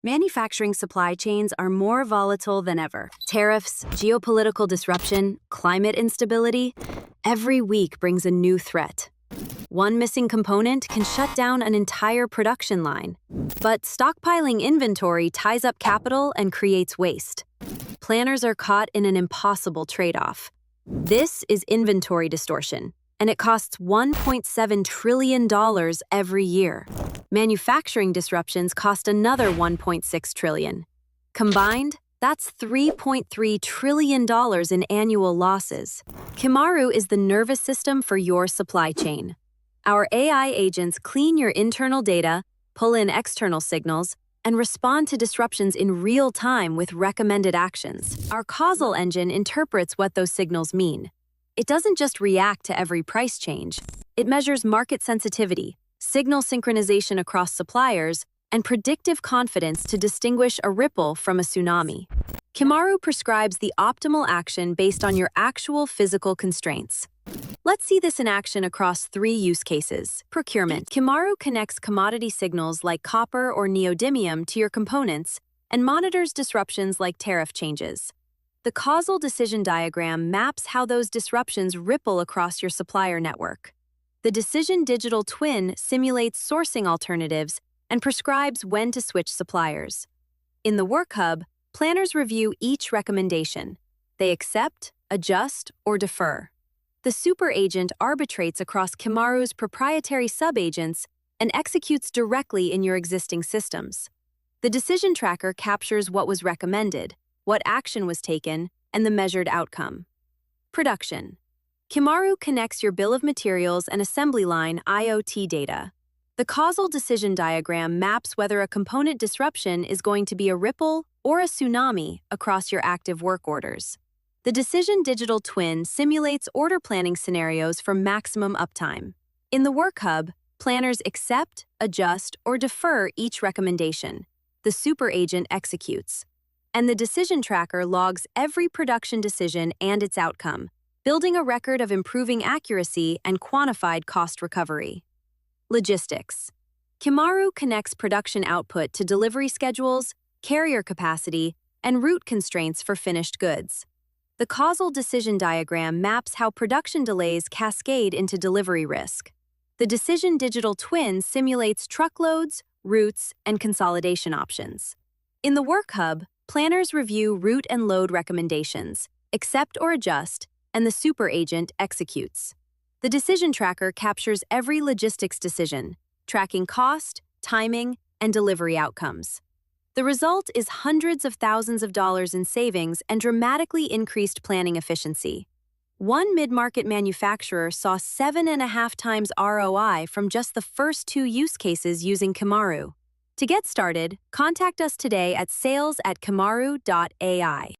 Manufacturing supply chains are more volatile than ever. Tariffs, geopolitical disruption, climate instability, every week brings a new threat. One missing component can shut down an entire production line. But stockpiling inventory ties up capital and creates waste. Planners are caught in an impossible trade-off. This is inventory distortion, and it costs $1.7 trillion every year. Manufacturing disruptions cost another $1.6 trillion. Combined, that's $3.3 trillion in annual losses. Kimaru is the nervous system for your supply chain. Our AI agents clean your internal data, pull in external signals, and respond to disruptions in real time with recommended actions. Our causal engine interprets what those signals mean. It doesn't just react to every price change. It measures market sensitivity, signal synchronization across suppliers, and predictive confidence to distinguish a ripple from a tsunami. Kimaru prescribes the optimal action based on your actual physical constraints. Let's see this in action across 3 use cases. Procurement. Kimaru connects commodity signals like copper or neodymium to your components and monitors disruptions like tariff changes. The causal decision diagram maps how those disruptions ripple across your supplier network. The decision digital twin simulates sourcing alternatives and prescribes when to switch suppliers. In the Work Hub, planners review each recommendation. They accept, adjust, or defer. The super agent arbitrates across Kimaru's proprietary subagents and executes directly in your existing systems. The decision tracker captures what was recommended, what action was taken, and the measured outcome. Production. Kimaru connects your bill of materials and assembly line IoT data. The causal decision diagram maps whether a component disruption is going to be a ripple or a tsunami across your active work orders. The decision digital twin simulates order planning scenarios for maximum uptime. In the Work Hub, planners accept, adjust, or defer each recommendation. The super agent executes. And the decision tracker logs every production decision and its outcome, building a record of improving accuracy and quantified cost recovery. Logistics. Kimaru connects production output to delivery schedules, carrier capacity, and route constraints for finished goods. The causal decision diagram maps how production delays cascade into delivery risk. The decision digital twin simulates truckloads, routes, and consolidation options. In the Work Hub, planners review route and load recommendations, accept or adjust, and the super agent executes. The decision tracker captures every logistics decision, tracking cost, timing, and delivery outcomes. The result is hundreds of thousands of dollars in savings and dramatically increased planning efficiency. One mid-market manufacturer saw 7.5 times ROI from just the first 2 use cases using Kimaru. To get started, contact us today at sales@kimaru.ai.